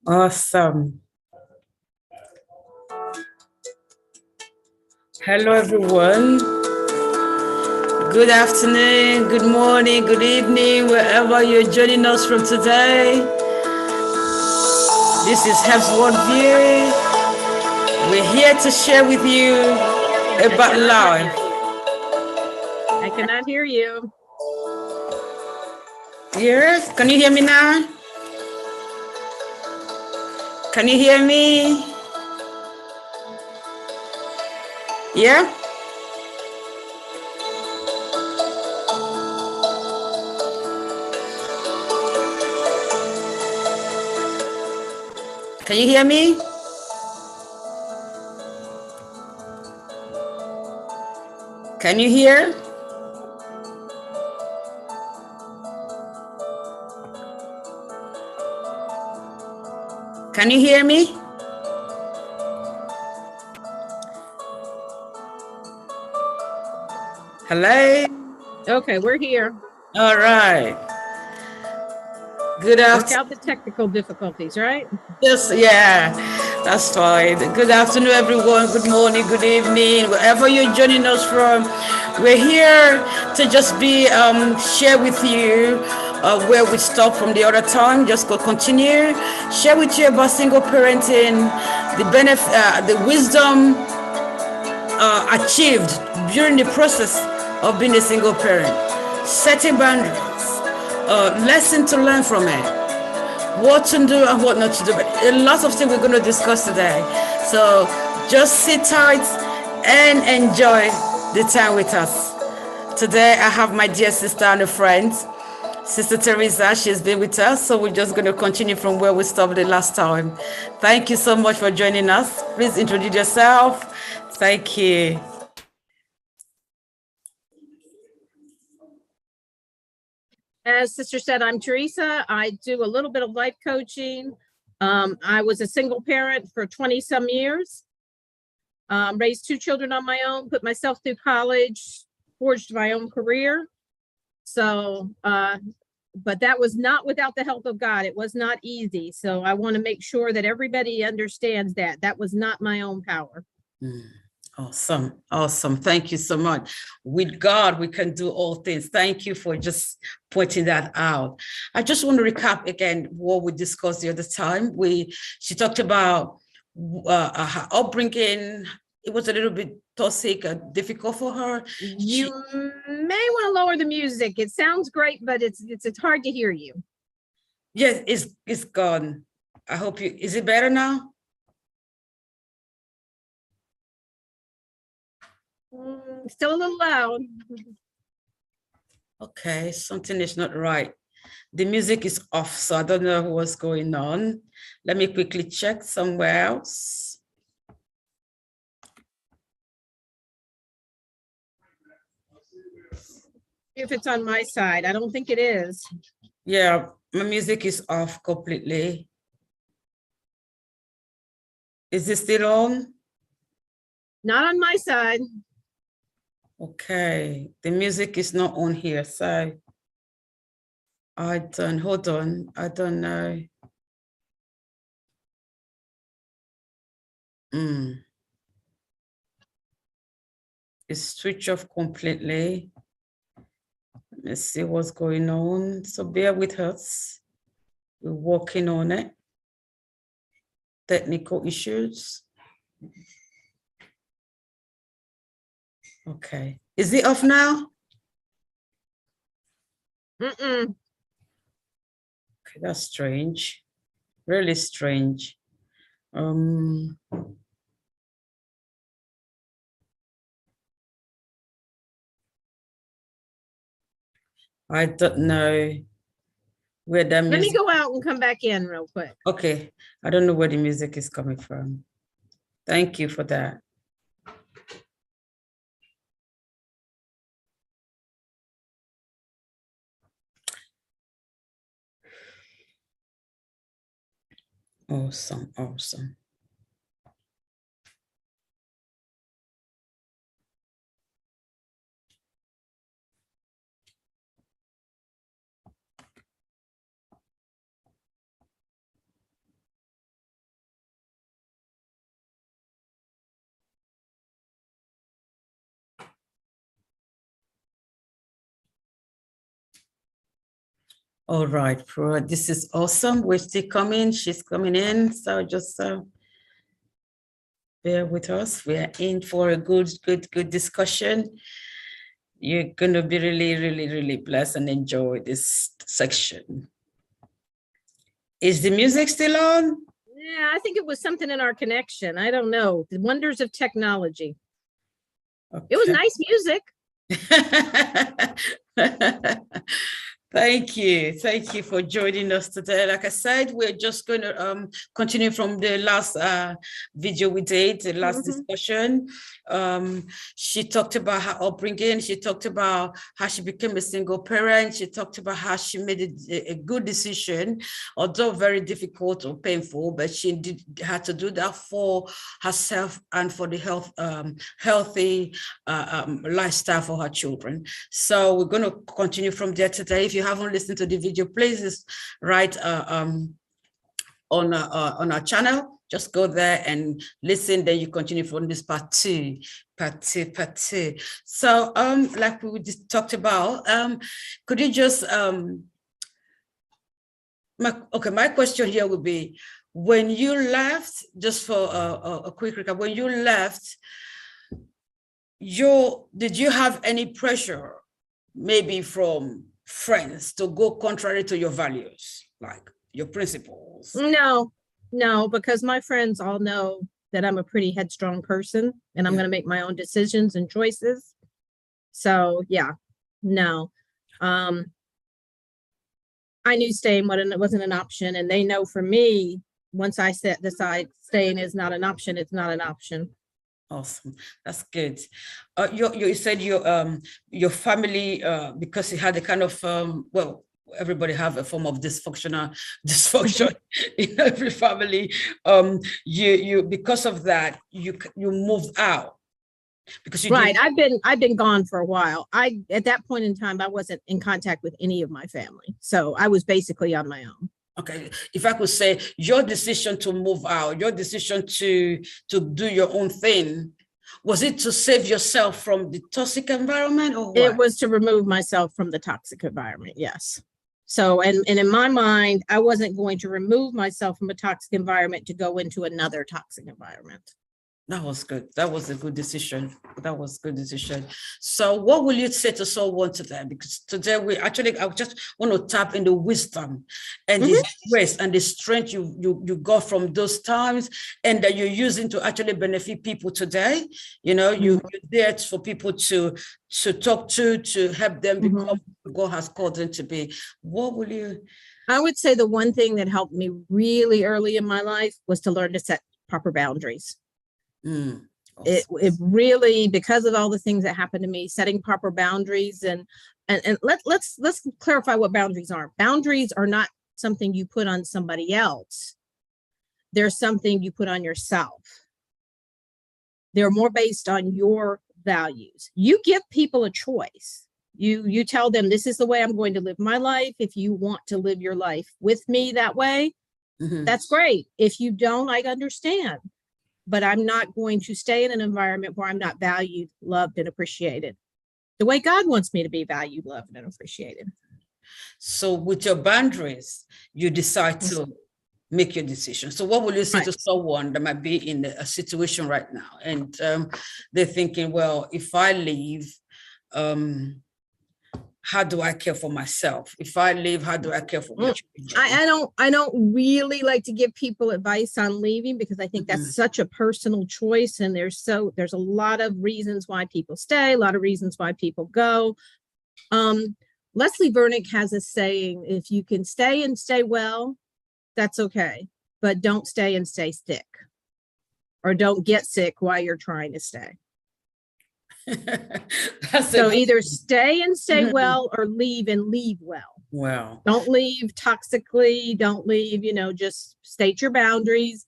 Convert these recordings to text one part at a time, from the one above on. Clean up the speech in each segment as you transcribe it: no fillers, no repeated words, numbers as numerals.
Awesome. Hello, everyone. Good afternoon, good morning, good evening, wherever you're joining us from today. This is Health World View. We're here to share with you about life. I cannot hear you. Yes, can you hear me now? Can you hear me? Yeah? Can you hear me? Can you hear? Can you hear me? Hello? Okay, we're here. All right. Good Work afternoon. out the technical difficulties, right? Yes, yeah, that's fine. Good afternoon, everyone. Good morning, good evening, wherever you're joining us from. We're here to just be share with you where we stopped from the other time. Just go continue. Share with you about single parenting, the benefit, the wisdom achieved during the process of being a single parent, setting boundaries, lesson to learn from it, what to do and what not to do. But a lot of things we're going to discuss today. So just sit tight and enjoy the time with us. Today I have my dear sister and a friend, Sister Theresa. She's been with us, so we're just going to continue from where we stopped the last time. Thank you so much for joining us. Please introduce yourself. Thank you. As Sister said, I'm Theresa. I do a little bit of life coaching. I was a single parent for 20 some years. Raised 2 children on my own, put myself through college, forged my own career. So, but that was not without the help of God. It was not easy. So I want to make sure that everybody understands that that was not my own power. Awesome. Awesome. Thank you so much. With God, we can do all things. Thank you for just pointing that out. I just want to recap again what we discussed the other time. She talked about her upbringing. It was a little bit toxic and difficult for her. You may want to lower the music. It sounds great, but it's hard to hear you. Yes, it's gone. I hope you, is it better now? Still a little loud. Okay, something is not right. The music is off, so I don't know what's going on. Let me quickly check somewhere else. If it's on my side, I don't think it is. Yeah, my music is off completely. Is it still on? Not on my side. Okay, the music is not on here, so hold on, I don't know. It's switched off completely. Let's see what's going on. So bear with us. We're working on it. Technical issues. Okay. Is it off now? Mm-mm. Okay, that's strange. Really strange. I don't know where the music. Let me go out and come back in real quick. Okay, I don't know where the music is coming from. Thank you for that. Awesome, awesome. All right, Pro, this is awesome. We're still coming. She's coming in. So just bear with us. We are in for a good discussion. You're going to be really blessed and enjoy this section. Is the music still on? Yeah, I think it was something in our connection. I don't know. The wonders of technology. Okay. It was nice music. Thank you for joining us today. Like I said, we're just going to continue from the last video we did, the last discussion. She talked about her upbringing. She talked about how she became a single parent. She talked about how she made a good decision, although very difficult or painful, but she had to do that for herself and for the healthy lifestyle for her children. So we're going to continue from there today. If you haven't listened to the video, please write on our channel. Just go there and listen. Then you continue from this part two. So like we just talked about, could you just my question here would be, when you left, just for a quick recap, when you left, did you have any pressure, maybe from friends, to go contrary to your values, like your principles? No, because my friends all know that I'm a pretty headstrong person and I'm going to make my own decisions and choices. So yeah, no. I knew staying wasn't an option, and they know for me, once I decide staying is not an option, it's not an option. Awesome, that's good. You said your family, because you had a kind of well, everybody have a form of dysfunction in every family. You because of that, you moved out because you right. I've been gone for a while. At that point in time, I wasn't in contact with any of my family, so I was basically on my own. Okay, if I could say, your decision to move out, your decision to do your own thing, was it to save yourself from the toxic environment, or what? It was to remove myself from the toxic environment, yes. So, and in my mind, I wasn't going to remove myself from a toxic environment to go into another toxic environment. That was good. That was a good decision. That was a good decision. So what will you say to someone today? Because today I just want to tap into wisdom and the grace and the strength you got from those times, and that you're using to actually benefit people today. You know, you're there for people to talk to help them become who God has called them to be. What will you? I would say the one thing that helped me really early in my life was to learn to set proper boundaries. Awesome. It really, because of all the things that happened to me, setting proper boundaries, and let's clarify what boundaries are. Boundaries are not something you put on somebody else. They're something you put on yourself. They're more based on your values. You give people a choice. You tell them, this is the way I'm going to live my life. If you want to live your life with me that way, that's great. If you don't, I understand. But I'm not going to stay in an environment where I'm not valued, loved, and appreciated the way God wants me to be valued, loved, and appreciated. So with your boundaries, you decide to make your decision. So what will you say to someone that might be in a situation right now, and they're thinking, well, if I leave, how do I care for myself? If I leave, how do I care for my children? I don't really like to give people advice on leaving, because I think that's such a personal choice, and there's a lot of reasons why people stay, a lot of reasons why people go. Leslie Vernick has a saying: if you can stay and stay well, that's okay, but don't stay and stay sick, or don't get sick while you're trying to stay. So either stay and stay well, or leave and leave well. Wow. Don't leave toxically. Don't leave, just state your boundaries.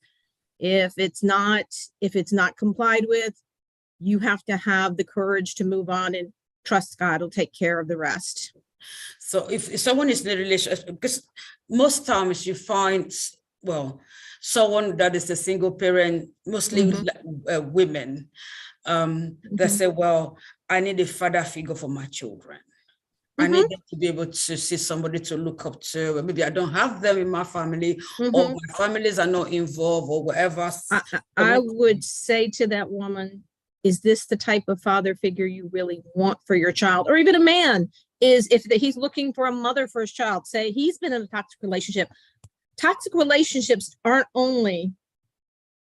If it's not complied with, you have to have the courage to move on and trust God will take care of the rest. So if someone is in a relationship, because most times you find, well, someone that is a single parent, mostly women, that say, well, I need a father figure for my children. I need them to be able to see somebody to look up to. Maybe I don't have them in my family, or my families are not involved, or whatever. I would say to that woman, is this the type of father figure you really want for your child? Or even a man, is if he's looking for a mother for his child, say he's been in a toxic relationship. Toxic relationships aren't only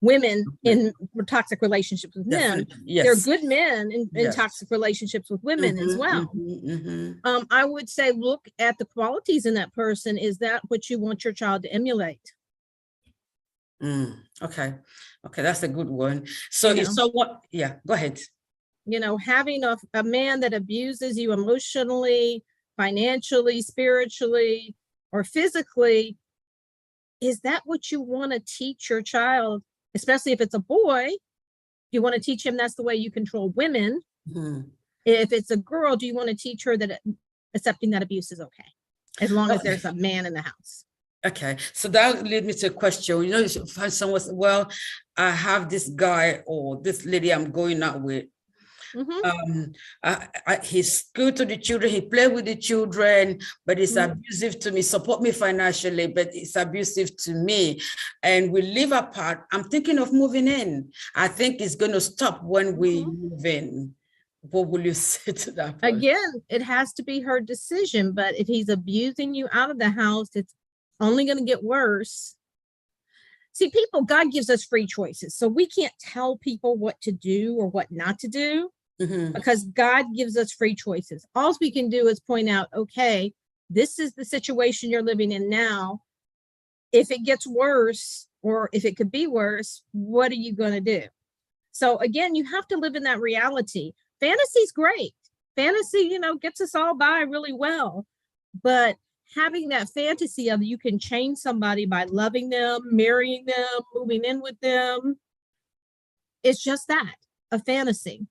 women in toxic relationships with men. Yes. There are good men in toxic relationships with women as well. I would say, look at the qualities in that person. Is that what you want your child to emulate? Okay, that's a good one. So if someone, go ahead. Having a man that abuses you emotionally, financially, spiritually, or physically, is that what you want to teach your child? Especially if it's a boy, you want to teach him that's the way you control women. If it's a girl, do you want to teach her that accepting that abuse is okay, as long as there's a man in the house? Okay, so that leads me to a question. You should find someone, well, I have this guy or this lady I'm going out with. He's good to the children, he plays with the children, but he's abusive to me, support me financially, but it's abusive to me, and we live apart. I'm thinking of moving in. I think it's going to stop when we move in. What will you say to that person? Again, it has to be her decision, but if he's abusing you out of the house, it's only going to get worse. See, God gives us free choices, so we can't tell people what to do or what not to do. Because God gives us free choices. All we can do is point out, okay, this is the situation you're living in now. If it gets worse, or if it could be worse, what are you going to do? So again, you have to live in that reality. Fantasy's great. Fantasy, gets us all by really well. But having that fantasy of you can change somebody by loving them, marrying them, moving in with them, it's just that, a fantasy.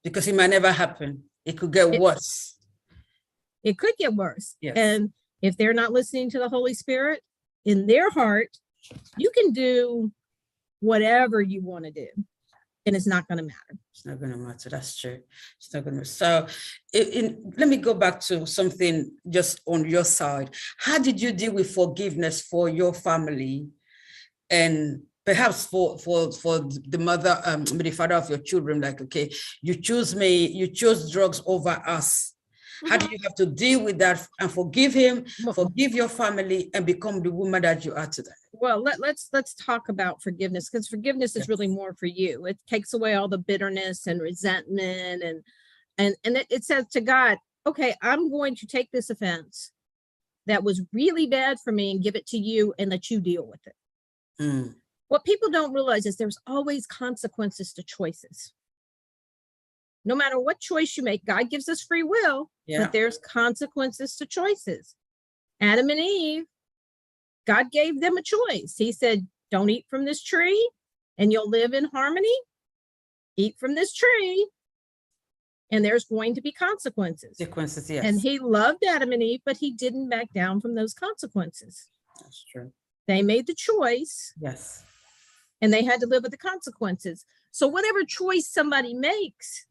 Because it might never happen. It could get worse. It could get worse. Yes. And if they're not listening to the Holy Spirit in their heart, you can do whatever you want to do, and it's not going to matter. It's not going to matter. That's true. It's not going to. So let me go back to something just on your side. How did you deal with forgiveness for your family, and perhaps for the mother, the father of your children? Like, okay, you choose me, you chose drugs over us. How do you have to deal with that and forgive him, forgive your family, and become the woman that you are today? Well, let's talk about forgiveness, because forgiveness is really more for you. It takes away all the bitterness and resentment, and it says to God, okay, I'm going to take this offense that was really bad for me and give it to you and let you deal with it. What people don't realize is there's always consequences to choices. No matter what choice you make, God gives us free will, but there's consequences to choices. Adam and Eve, God gave them a choice. He said, don't eat from this tree and you'll live in harmony. Eat from this tree and there's going to be consequences. Consequences, yes. And he loved Adam and Eve, but he didn't back down from those consequences. That's true. They made the choice. Yes. And they had to live with the consequences. So whatever choice somebody makes,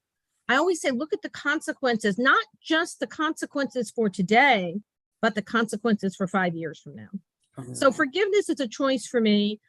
I always say, look at the consequences, not just the consequences for today, but the consequences for 5 years from now. So forgiveness is a choice for me.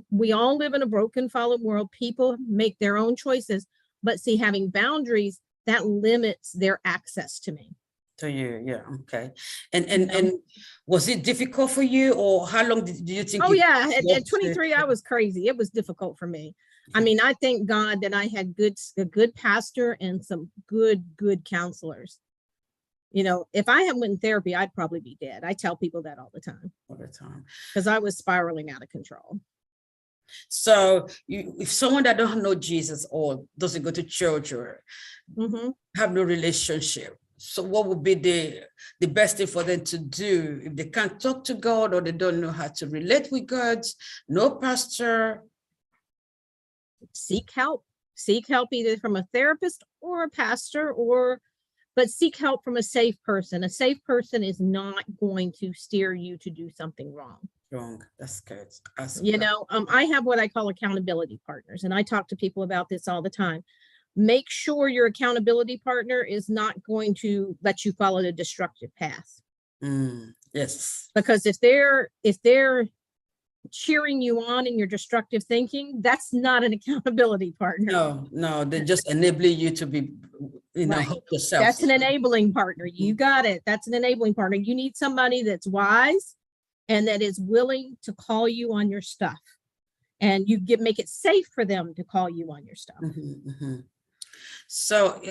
We all live in a broken, fallen world. People make their own choices, but see, having boundaries, that limits their access to me. To you, yeah, okay. And was it difficult for you, or how long did you think? Oh yeah, at 23, I was crazy. It was difficult for me. I mean, I thank God that I had a good pastor and some good counselors. If I hadn't went in therapy, I'd probably be dead. I tell people that all the time. Because I was spiraling out of control. So if someone that don't know Jesus or doesn't go to church or have no relationship, so what would be the best thing for them to do if they can't talk to God, or they don't know how to relate with God, no pastor? Seek help. Seek help either from a therapist or a pastor, but seek help from a safe person. A safe person is not going to steer you to do something wrong. That's good. I have what I call accountability partners, and I talk to people about this all the time. make sure your accountability partner is not going to let you follow the destructive path. Yes. Because if they're cheering you on in your destructive thinking, that's not an accountability partner. No, they're just enabling you to be, Right. help yourself. That's an enabling partner. You got it. That's an enabling partner. You need somebody that's wise and that is willing to call you on your stuff. And you make it safe for them to call you on your stuff. So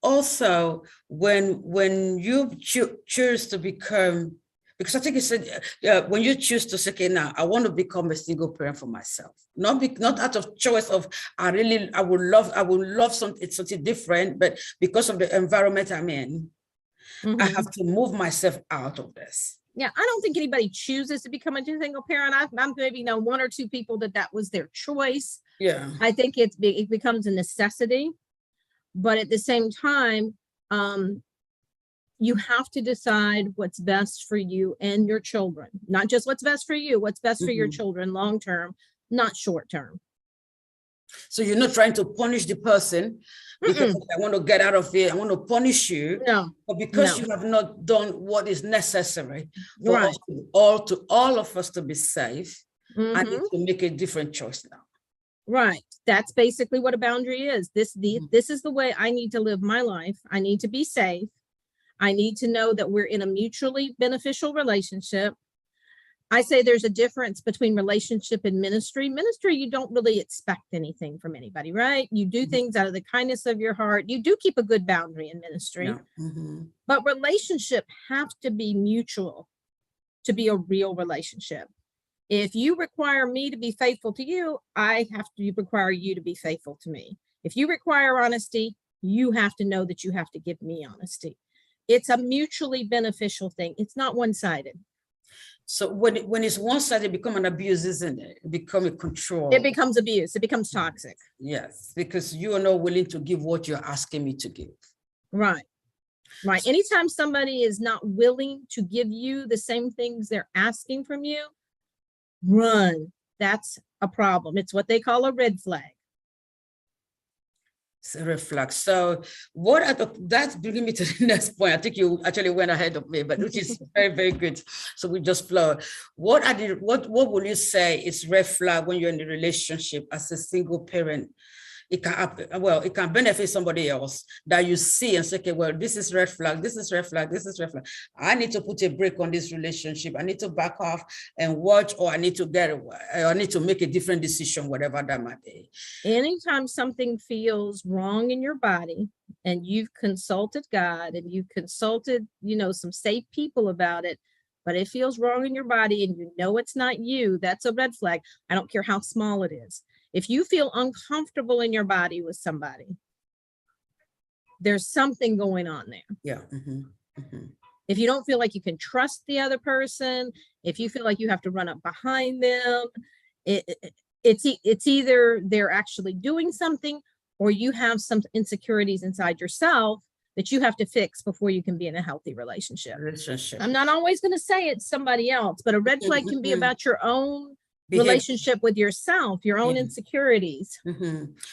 also when you choose to become, because I think you said when you choose to say, okay, now I want to become a single parent for myself, not out of choice of I would love something different, but because of the environment I'm in, I have to move myself out of this. Yeah, I don't think anybody chooses to become a single parent. I'm maybe know one or two people that was their choice. Yeah, I think it becomes a necessity, but at the same time, you have to decide what's best for you and your children. Not just what's best for you, what's best for your children long term, not short term. So you're not trying to punish the person because I want to get out of here, I want to punish you. No. But because you have not done what is necessary for Right. us all of us to be safe, I need to make a different choice now. Right. That's basically what a boundary is. This is the way I need to live my life. I need to be safe. I need to know that we're in a mutually beneficial relationship. I say there's a difference between relationship and ministry. Ministry, you don't really expect anything from anybody, right? You do things out of the kindness of your heart. You do keep a good boundary in ministry. But relationship have to be mutual to be a real relationship. If you require me to be faithful to you, I have to require you to be faithful to me. If you require honesty, you have to know that you have to give me honesty. It's a mutually beneficial thing. It's not one-sided. So when it's one-sided, it becomes an abuse, isn't it? It becomes a control. It becomes abuse. It becomes toxic. Yes, because you are not willing to give what you're asking me to give. Right. Right. Anytime somebody is not willing to give you the same things they're asking from you, run. That's a problem. It's what they call a red flag. It's a red flag. So that's bringing me to the next point. I think you actually went ahead of me, but which is very, very good. So we just flow. What will you say is red flag when you're in a relationship as a single parent? It can happen. Well, it can benefit somebody else that you see and say, okay, well, this is red flag, this is red flag, this is red flag. I need to put a break on this relationship. I need to back off and watch, or I need to make a different decision, whatever that might be. Anytime something feels wrong in your body and you've consulted God and you've consulted, some safe people about it, but it feels wrong in your body and you know it's not you, that's a red flag. I don't care how small it is. If you feel uncomfortable in your body with somebody, there's something going on there. Yeah. If you don't feel like you can trust the other person, if you feel like you have to run up behind them, it's either they're actually doing something or you have some insecurities inside yourself that you have to fix before you can be in a healthy relationship. I'm not always going to say it's somebody else, but a red flag can be about your own relationship with yourself, your own insecurities.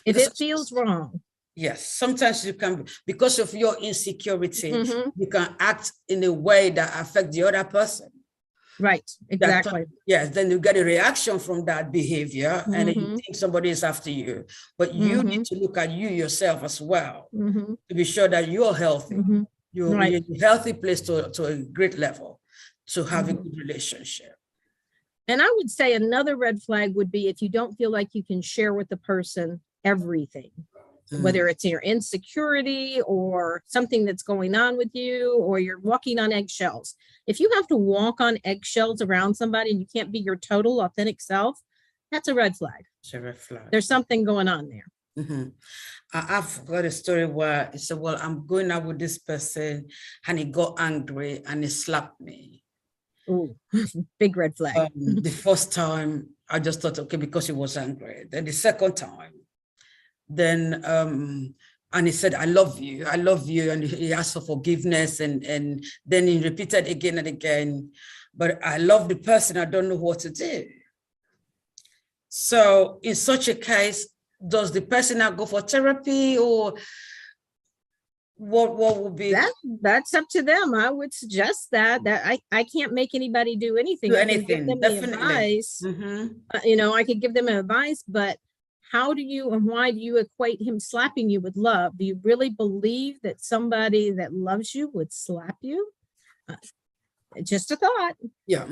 If it feels wrong. Yes, sometimes you can, because of your insecurity, you can act in a way that affects the other person. Right, exactly. Yes, then you get a reaction from that behavior and then you think somebody is after you. But you need to look at you yourself as well to be sure that you're healthy. You're in a healthy place to a great level to have a good relationship. And I would say another red flag would be if you don't feel like you can share with the person everything, whether it's your insecurity or something that's going on with you, or you're walking on eggshells. If you have to walk on eggshells around somebody and you can't be your total authentic self, that's a red flag. It's a red flag. There's something going on there. I've got a story where he said, well, I'm going out with this person and he got angry and he slapped me. Ooh, big red flag. The first time I just thought, okay, because he was angry. Then the second time, then and he said, I love you, and he asked for forgiveness, and then he repeated again and again, but I love the person, I don't know what to do. So in such a case, does the person now go for therapy, or what would be that's up to them. I would suggest that I can't make anybody do anything. I can give them the advice. I could give them advice, but how do you and why do you equate him slapping you with love? Do you really believe that somebody that loves you would slap you? Just a thought. Yeah.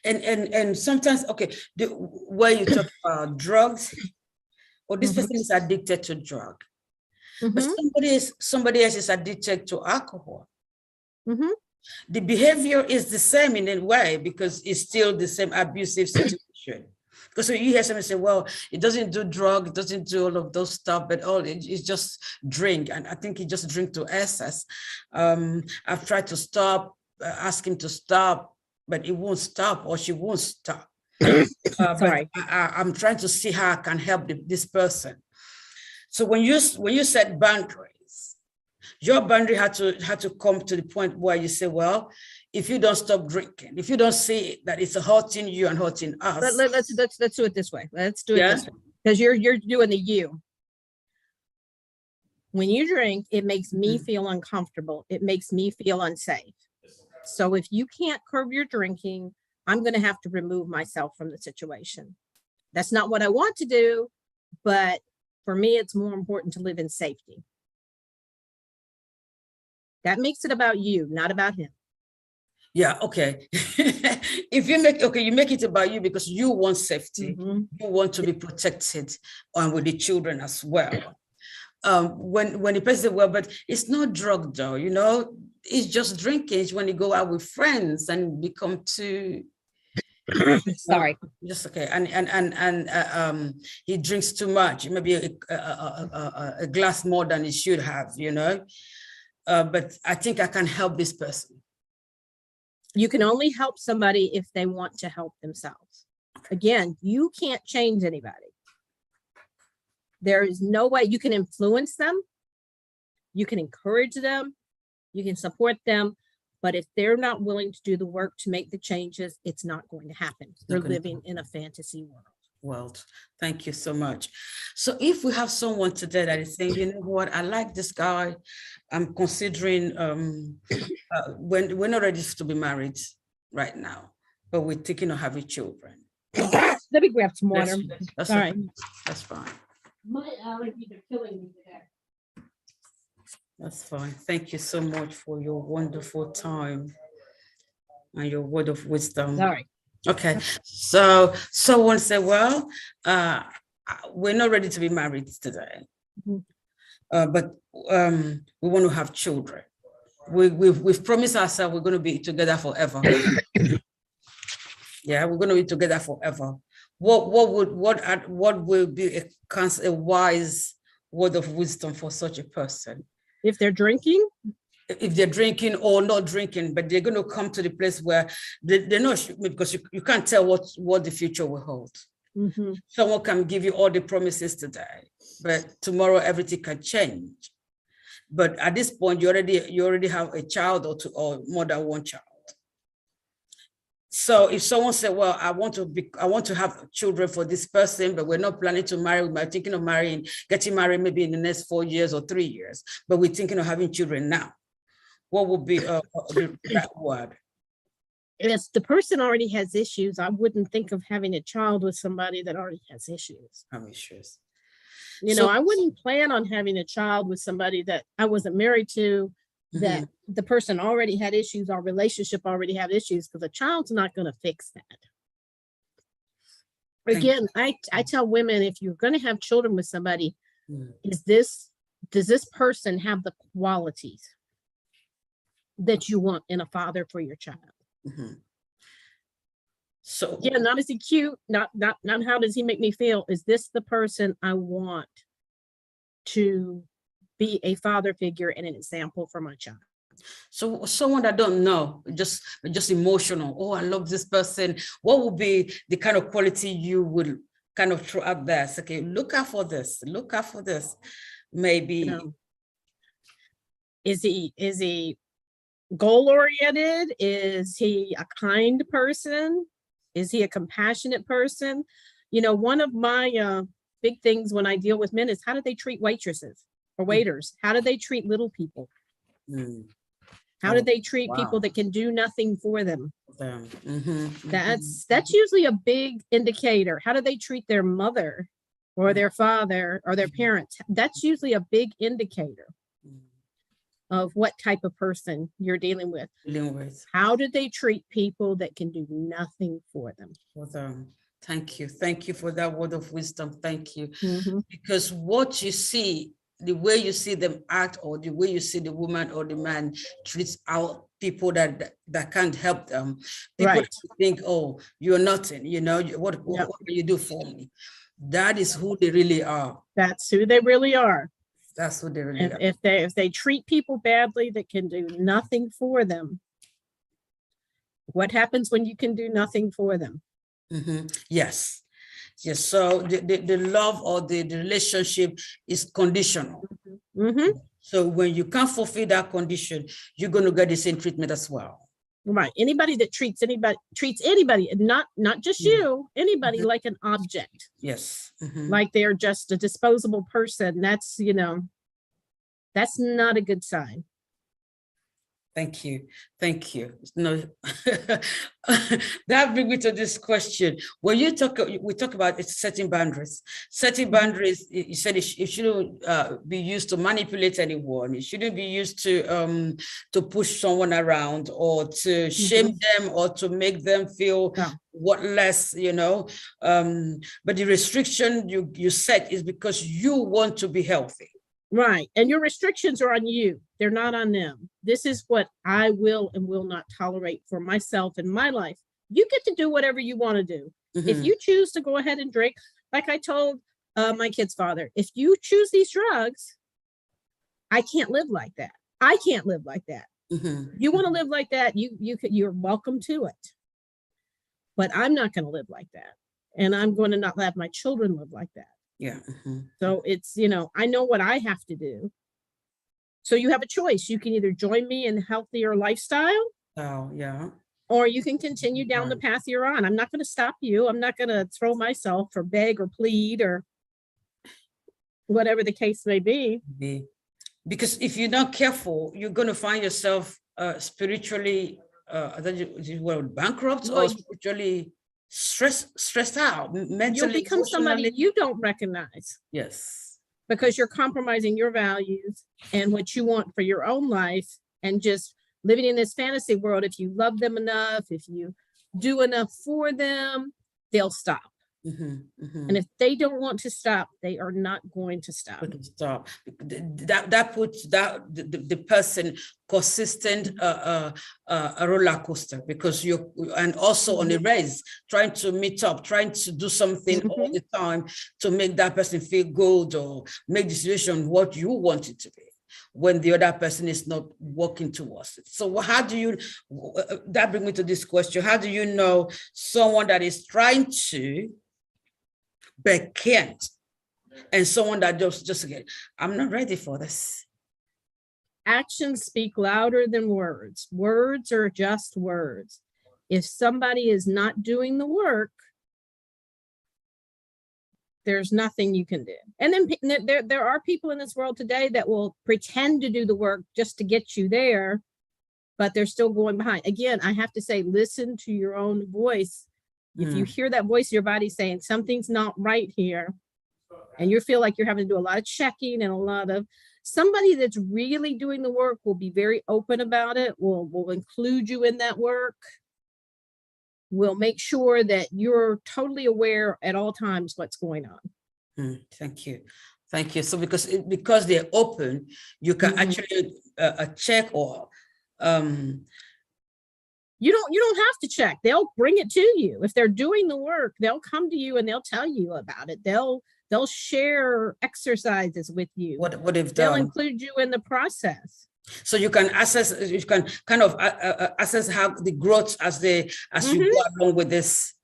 And sometimes, okay, where you talk about drugs, or this person is addicted to drug, but somebody else is addicted to alcohol. The behavior is the same in a way, because it's still the same abusive situation. Because you hear somebody say, well, it doesn't do drug, it doesn't do all of those stuff, but it's just drink. And I think he just drink to excess. I've tried to ask him to stop, but he won't stop, or she won't stop. Sorry. But I'm trying to see how I can help this person. So when you set boundaries, your boundary had to come to the point where you say, well, if you don't stop drinking, if you don't see that it's hurting you and hurting us. Let's do it this way. Let's do it this way. Because you're doing the you. When you drink, it makes me feel uncomfortable. It makes me feel unsafe. So if you can't curb your drinking, I'm going to have to remove myself from the situation. That's not what I want to do, but for me, it's more important to live in safety. That makes it about you, not about him. Yeah, okay. If you make it about you because you want safety, you want to be protected, and with the children as well. When the person says, well, but it's not drug though, it's just drinking. It's when you go out with friends and become too. Sorry. Just okay. And he drinks too much, maybe a glass more than he should have, but I think I can help this person. You can only help somebody if they want to help themselves. Again, you can't change anybody. There is no way. You can influence them. You can encourage them. You can support them. But if they're not willing to do the work to make the changes, it's not going to happen. They're living in a fantasy world. Thank you so much. So if we have someone today that is saying, you know what, I like this guy, I'm considering, when we're not ready to be married right now, but we're thinking of having children. Let me grab some water. That's all right. That's fine. My allergies are killing me today. That's fine. Thank you so much for your wonderful time and your word of wisdom. Sorry. Okay, so someone said, well, we're not ready to be married today, but we want to have children. We've promised ourselves we're going to be together forever. Yeah, we're going to be together forever. What will be a wise word of wisdom for such a person? If they're drinking? If they're drinking or not drinking, but they're going to come to the place where they're not, because you can't tell what the future will hold. Someone can give you all the promises today, but tomorrow everything can change. But at this point, you already have a child or two, or more than one child. So if someone said, well, I want to have children for this person, but we're not planning to marry, we're thinking of getting married maybe in the next 4 years or 3 years, but we're thinking of having children now. What would be that word? If the person already has issues, I wouldn't think of having a child with somebody that already has issues. I wouldn't plan on having a child with somebody that I wasn't married to, that the person already had issues, our relationship already had issues, because a child's not going to fix that. Again, I tell women, if you're going to have children with somebody, does this person have the qualities that you want in a father for your child? So yeah, not is he cute, not how does he make me feel? Is this the person I want to be a father figure and an example for my child? So someone that don't know, just emotional. Oh, I love this person. What would be the kind of quality you would kind of throw out there? So, okay, look out for this. Look out for this. Maybe. Is he goal-oriented? Is he a kind person? Is he a compassionate person? One of my big things when I deal with men is how do they treat waitresses or waiters? How do they treat little people? How do they treat people that can do nothing for them? That's usually a big indicator. How do they treat their mother or their father or their parents? That's usually a big indicator of what type of person you're dealing with. How do they treat people that can do nothing for them? Thank you. Thank you for that word of wisdom. Thank you. Because what you see, the way you see them act, or the way you see the woman or the man treats out people that can't help them, people think, oh, you're nothing, you know, what can you do for me? That is who they really are. That's who they really are. That's who they really are. If they treat people badly that can do nothing for them, what happens when you can do nothing for them? Yes. So the love or the relationship is conditional. So when you can't fulfill that condition, you're going to get the same treatment as well. Right. Anybody that treats anybody, not just you, anybody like an object. Yes. Like they're just a disposable person. That's, you know, that's not a good sign. Thank you. Thank you. No, that brings me to this question. When we talk about setting boundaries. Setting boundaries, you said it shouldn't be used to manipulate anyone. It shouldn't be used to push someone around or to shame them or to make them feel worthless, you know. But the restriction you set is because you want to be healthy. Right. And your restrictions are on you. They're not on them. This is what I will and will not tolerate for myself in my life. You get to do whatever you want to do. If you choose to go ahead and drink, like I told my kid's father, if you choose these drugs, I can't live like that. I can't live like that. You want to live like that, you're welcome to it. But I'm not going to live like that. And I'm going to not let my children live like that. Yeah. So it's, you know, I know what I have to do. So you have a choice. You can either join me in a healthier lifestyle. Oh, yeah. Or you can continue down the path you're on. I'm not going to stop you. I'm not going to throw myself or beg or plead or whatever the case may be. Because if you're not careful, you're going to find yourself spiritually bankrupt or spiritually stressed out, mentally. You'll become somebody you don't recognize. Yes. Because you're compromising your values and what you want for your own life and just living in this fantasy world. If you love them enough, if you do enough for them, they'll stop. And if they don't want to stop, they are not going to stop. That puts the person consistent a roller coaster, because you're, and also on a race, trying to meet up, trying to do something all the time to make that person feel good or make the situation what you want it to be, when the other person is not working towards it. So how do you, that brings me to this question, how do you know someone that is trying to but can't, and someone that just again, I'm not ready for this? Actions speak louder than words. Words are just words. If somebody is not doing the work, there's nothing you can do. And then there are people in this world today that will pretend to do the work just to get you there, but they're still going behind. Again, I have to say, listen to your own voice. If you hear that voice in your body saying something's not right here, and you feel like you're having to do a lot of checking and a lot of, somebody that's really doing the work will be very open about it, will include you in that work, will make sure that you're totally aware at all times what's going on. Thank you. Thank you. So because they're open, you can actually check or you don't have to check. They'll bring it to you. If they're doing the work, they'll come to you and they'll tell you about it. They'll share exercises with you. What they've done. They'll include you in the process. So you can assess. You can kind of assess how the growth as you go along with this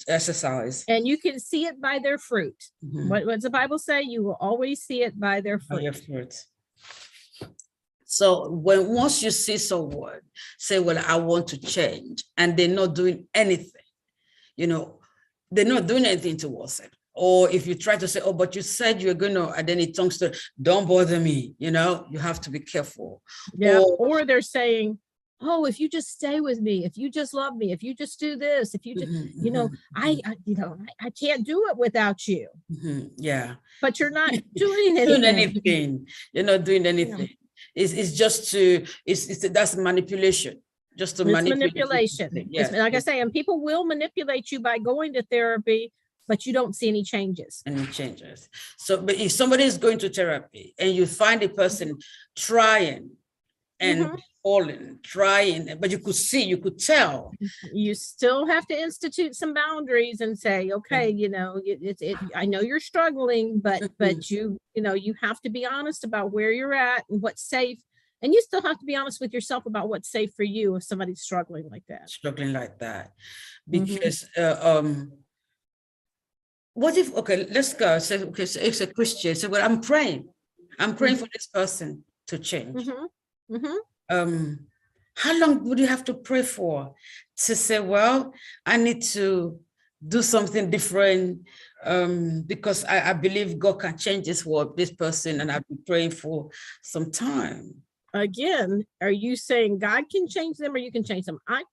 exercise. And you can see it by their fruit. What does the Bible say? You will always see it by their fruit. By your fruit. So once you see someone say, well, I want to change, and they're not doing anything, you know, they're not doing anything towards it. Or if you try to say, oh, but you said you're going to, and then it turns to, don't bother me, you have to be careful. Yeah. Or they're saying, oh, if you just stay with me, if you just love me, if you just do this, if you just, I can't do it without you. Yeah. But you're not doing anything. You're not doing anything. It's just that's manipulation. Just to manipulation. Yeah. Like I say, and people will manipulate you by going to therapy, but you don't see any changes. So, but if somebody is going to therapy and you find a person trying and falling, trying, but you could tell. You still have to institute some boundaries and say, okay, I know you're struggling, but you have to be honest about where you're at and what's safe. And you still have to be honest with yourself about what's safe for you if somebody's struggling like that. Because what if, okay, let's go. So, okay, so it's a Christian. So, well, I'm praying for this person to change. How long would you have to pray for to say, well, I need to do something different because I believe God can change this person, and I've been praying for some time. Again, are you saying God can change them or you can change them? I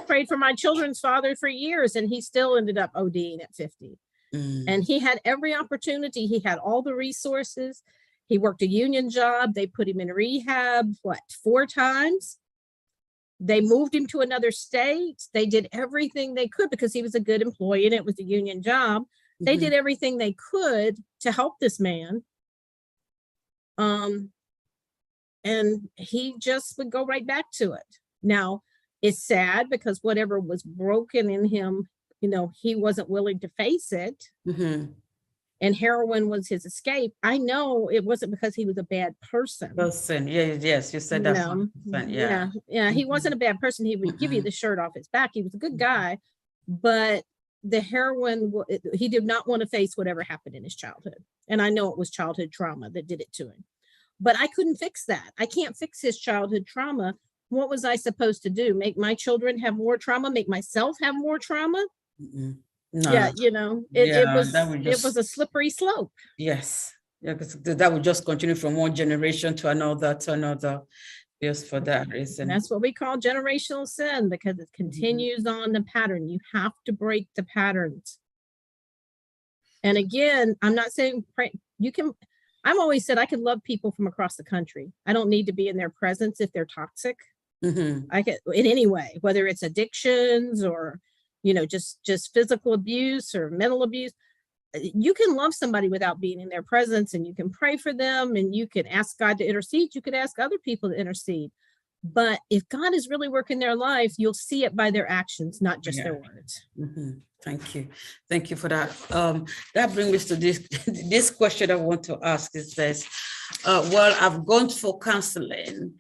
prayed for my children's father for years, and he still ended up ODing at 50. And he had every opportunity. He had all the resources. He worked a union job. They put him in rehab, 4 times. They moved him to another state. They did everything they could because he was a good employee and it was a union job. They did everything they could to help this man. And he just would go right back to it. Now, it's sad because whatever was broken in him, he wasn't willing to face it. And heroin was his escape. I know it wasn't because he was a bad person. Yes, you said that. Yeah. He wasn't a bad person. He would give you the shirt off his back. He was a good guy, but the heroin, he did not want to face whatever happened in his childhood. And I know it was childhood trauma that did it to him. But I couldn't fix that. I can't fix his childhood trauma. What was I supposed to do? Make my children have more trauma? Make myself have more trauma? No. Yeah, it was a slippery slope. Yes. Yeah, because that would just continue from one generation to another just for that reason. And that's what we call generational sin, because it continues on the pattern. You have to break the patterns. And again, I'm not saying I've always said I can love people from across the country. I don't need to be in their presence if they're toxic. I can, in any way, whether it's addictions or, just physical abuse or mental abuse. You can love somebody without being in their presence, and you can pray for them, and you can ask God to intercede. You could ask other people to intercede. But if God is really working their life, you'll see it by their actions, not just their words. Thank you. Thank you for that. That brings us to this question I want to ask. It says, well, I've gone for counseling.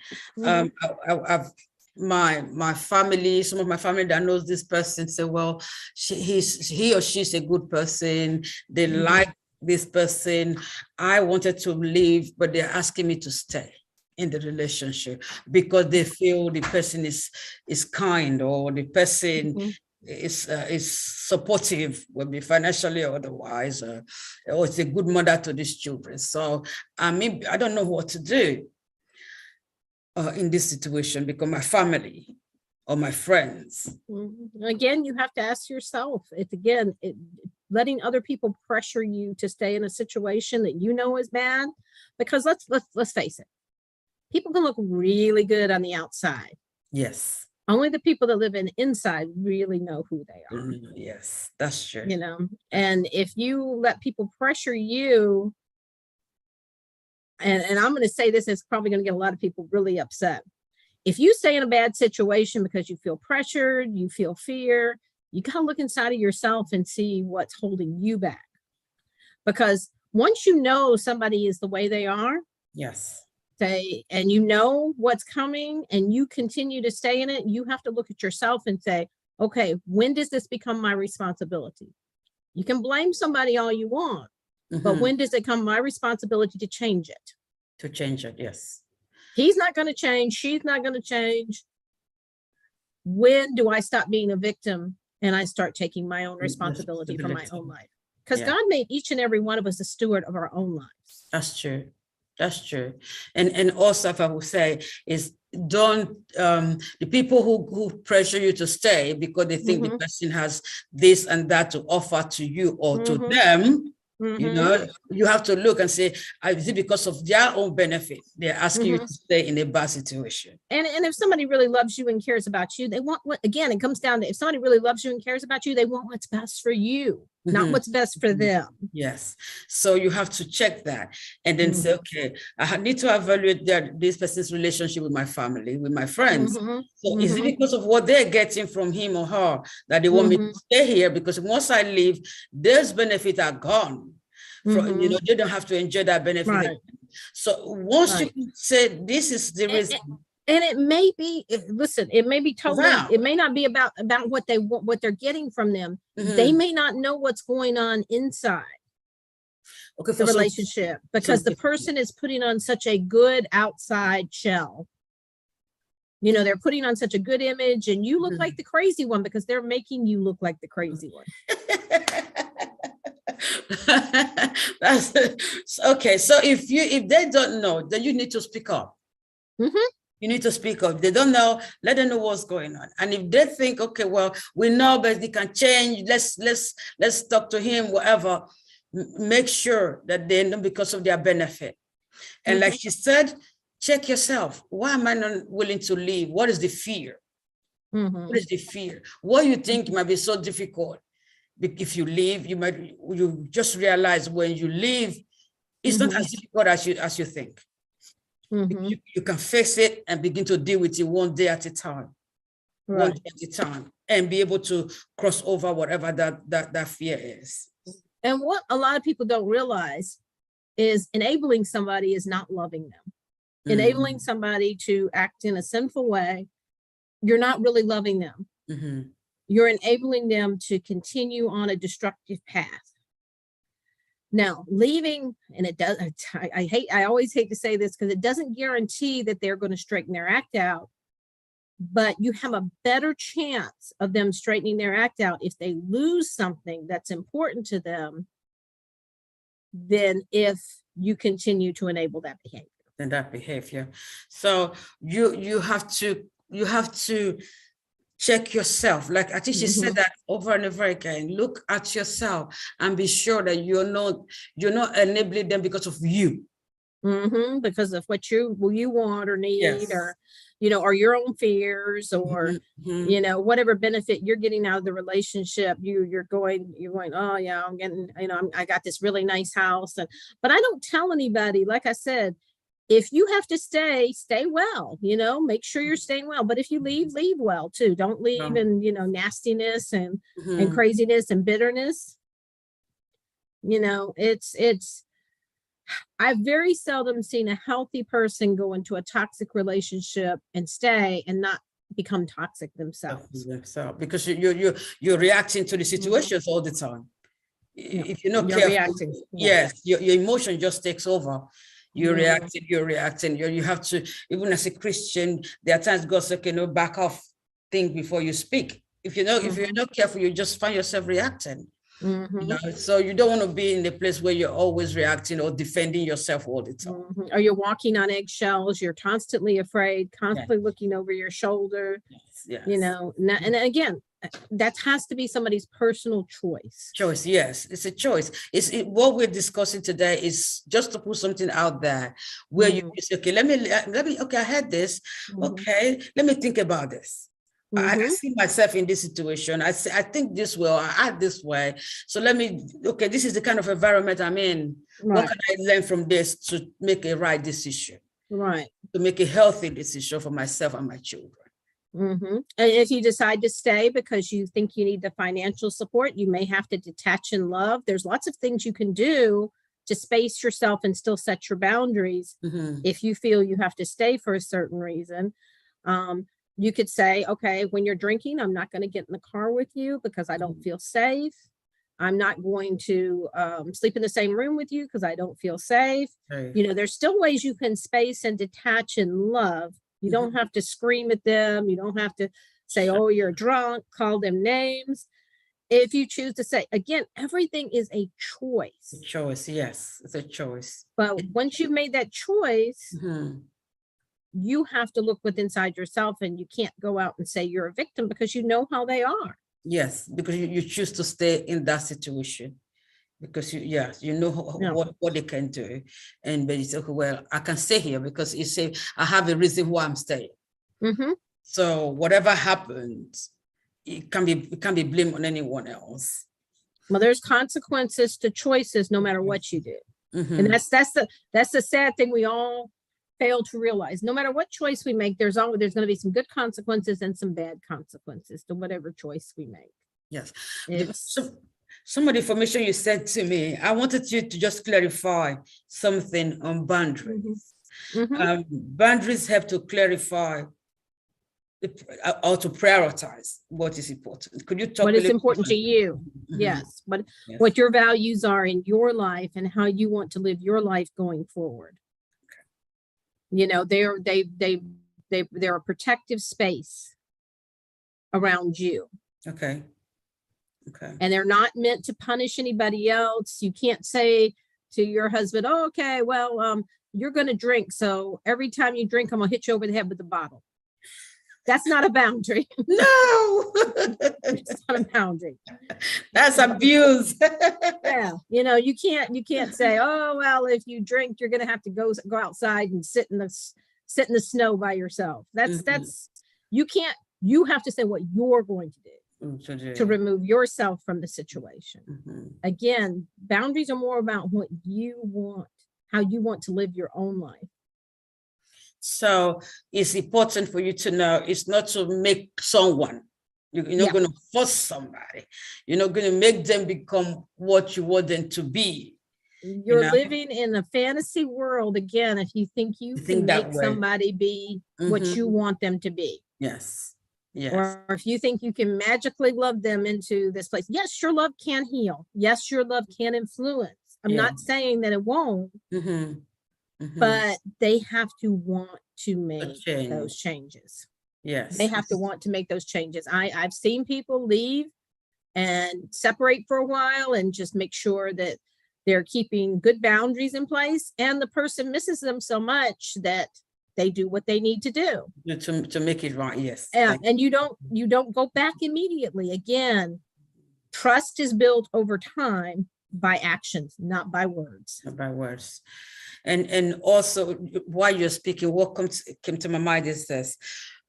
My family, some of my family that knows this person say, well, he or she's a good person. They like this person. I wanted to leave, but they're asking me to stay in the relationship because they feel the person is kind, or the person is supportive, will be financially or otherwise, or it's a good mother to these children. So I don't know what to do in this situation because my family or my friends. Again, you have to ask yourself. Letting other people pressure you to stay in a situation that is bad, because let's face it. People can look really good on the outside. Yes. Only the people that live inside really know who they are. Yes, that's true. And if you let people pressure you, and I'm going to say this, it's probably going to get a lot of people really upset. If you stay in a bad situation because you feel pressured, you feel fear, you got to look inside of yourself and see what's holding you back. Because once you know somebody is the way they are, yes, and you know what's coming and you continue to stay in it, you have to look at yourself and say, okay, when does this become my responsibility? You can blame somebody all you want, but when does it become my responsibility to change it? Yes. He's not going to change. She's not going to change. When do I stop being a victim and I start taking my own responsibility for my own life. Because God made each and every one of us a steward of our own lives. That's true. That's true. And also, if I would say, is don't the people who pressure you to stay because they think the person has this and that to offer to you or to them. You know, you have to look and say, is it because of their own benefit they're asking you to stay in a bad situation? And if somebody really loves you and cares about you, they want what, again, it comes down to, if somebody really loves you and cares about you, they want what's best for you, not what's best for them. Yes. So you have to check that and then say, okay, I need to evaluate this person's relationship with my family, with my friends. So is it because of what they're getting from him or her that they want me to stay here? Because once I leave, those benefits are gone. You know, they don't have to enjoy that benefit. Right. So once you say this is the reason. And it may be, listen, it may be totally, it may not be about what they want, what they're getting from them. They may not know what's going on inside the relationship, because the person is putting on such a good outside shell. You know, they're putting on such a good image, and you look like the crazy one because they're making you look like the crazy one. That's okay. So if they don't know, then you need to speak up. You need to speak up. They don't know, let them know what's going on. And if they think, okay, well, we know, but they can change. Let's talk to him, whatever. Make sure that they know because of their benefit. And like she said, check yourself. Why am I not willing to leave? What is the fear? What is the fear? What you think might be so difficult? If you leave, you just realize when you leave, it's not as difficult as you think. You can face it and begin to deal with it one day at a time, one day at a time, and be able to cross over whatever that fear is. And what a lot of people don't realize is enabling somebody is not loving them. Enabling somebody to act in a sinful way, you're not really loving them. You're enabling them to continue on a destructive path. Now, leaving, and it does, I always hate to say this because it doesn't guarantee that they're going to straighten their act out, but you have a better chance of them straightening their act out if they lose something that's important to them than if you continue to enable that behavior. So you have to check yourself. Like I think she said that over and over again. Look at yourself and be sure that you're not enabling them because of you. Because of what you want or need, or or your own fears, or whatever benefit you're getting out of the relationship. You're going, oh yeah, I'm getting, I got this really nice house, but I don't tell anybody. Like I said, if you have to stay well, make sure you're staying well. But if you leave well too. Don't leave in, nastiness and craziness and bitterness. I've very seldom seen a healthy person go into a toxic relationship and stay and not become toxic themselves. Because you're reacting to the situations all the time. If you're not careful, reacting. Yes, your emotion just takes over. You're reacting. You have to, even as a Christian, there are times God says, back off, think before you speak. If you're not careful, you just find yourself reacting. So you don't want to be in the place where you're always reacting or defending yourself all the time. Or you're walking on eggshells. You're constantly afraid, constantly looking over your shoulder. And again, that has to be somebody's personal choice. Yes, it's a choice. What we're discussing today is just to put something out there where you say, okay, let me, okay, I had this. Okay, let me think about this. I see myself in this situation. I think this way, I act this way. So this is the kind of environment I'm in. What can I learn from this to make a right decision? To make a healthy decision for myself and my children. And if you decide to stay because you think you need the financial support, you may have to detach and love. There's lots of things you can do to space yourself and still set your boundaries. If you feel you have to stay for a certain reason. You could say, okay, when you're drinking, I'm not going to get in the car with you because I don't feel safe. I'm not going to sleep in the same room with you because I don't feel safe. There's still ways you can space and detach and love. You don't have to scream at them. You don't have to say, oh, you're drunk, call them names. if you choose to say, again, everything is a choice. Choice, yes, it's a choice. But once you've made that choice, Mhm. you have to look within inside yourself, and you can't go out and say you're a victim because you know how they are. Yes, because you choose to stay in that situation because you know Yeah. what they can do, and but you say, okay, well, I can stay here because you say I have a reason why I'm staying. Mm-hmm. So whatever happens, it can be blamed on anyone else. Well, there's consequences to choices no matter what you do. Mhm. And that's the sad thing we all fail to realize. No matter what choice we make, there's going to be some good consequences and some bad consequences to whatever choice we make. Yes. It's Some of the information you sent to me, I wanted you to just clarify something on boundaries. Mhm. Boundaries have to clarify or to prioritize what is important. Could you talk what a is little important to bit? you. Mhm. Yes. Yes. What your values are in your life and how you want to live your life going forward. You know, they're a protective space around you. Okay. Okay. And they're not meant to punish anybody else. You can't say to your husband, oh, okay, well, you're going to drink. So every time you drink, I'm going to hit you over the head with the bottle. That's not a boundary. No. It's not a boundary. That's abuse. Yeah. You know, you can't say, oh, well, if you drink, you're going to have to go outside and sit in the snow by yourself. That's you have to say what you're going to do to remove yourself from the situation. Mhm. Again, boundaries are more about what you want, how you want to live your own life. So it's important for you to know it's not to make someone, you're not going to force somebody. You're not going to make them become what you want them to be. You're living in a fantasy world again if you think you can make somebody be what you want them to be. Yes. Yes. Or if you think you can magically love them into this place. Yes, your love can heal. Yes, your love can influence. I'm not saying that it won't, but they have to want to make those changes. Yes. They have to want to make those changes. I've seen people leave and separate for a while and just make sure that they're keeping good boundaries in place, and the person misses them so much that they do what they need to do to make it right. Yes. And you don't go back immediately. Again, trust is built over time by actions, not by words. Not by words. And also, while you're speaking, what came to my mind is this.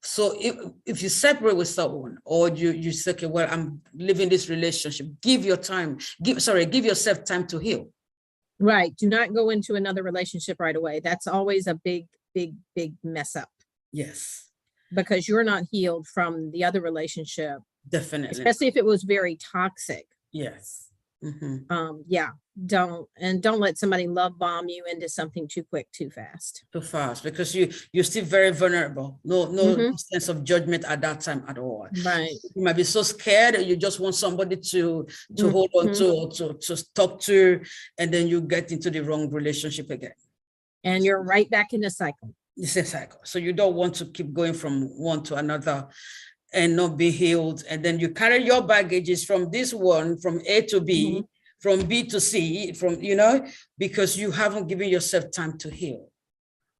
So if you separate with someone, or you say, okay, well, I'm living this relationship, give yourself time to heal. Right. Do not go into another relationship right away. That's always a big mess up. Yes. Because you're not healed from the other relationship. Definitely. Especially if it was very toxic. Yes. Don't let somebody love bomb you into something too quick, too fast. Too fast, because you're still very vulnerable. No sense of judgment at that time at all. Right. You might be so scared, you just want somebody to hold on to talk to, and then you get into the wrong relationship again. And you're right back in the cycle. It's a cycle. So you don't want to keep going from one to another and not be healed. And then you carry your baggages from this one, from A to B, from B to C, because you haven't given yourself time to heal.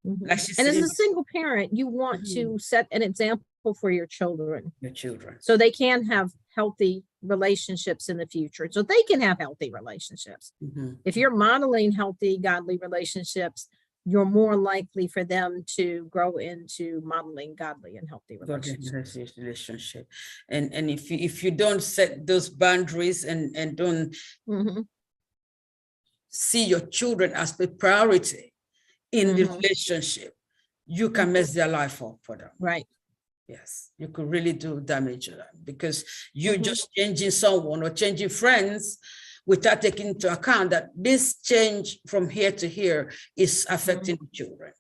Like and as a single parent, you want to set an example for your children. So they can have healthy relationships in the future. So they can have healthy relationships. If you're modeling healthy, godly relationships, you're more likely for them to grow into modeling godly and healthy relationships. And if you don't set those boundaries and don't see your children as the priority in the relationship, you can mess their life up for them. Right. Yes, you could really do damage to them, because you're just changing someone or changing friends without taking into account that this change from here to here is affecting the children.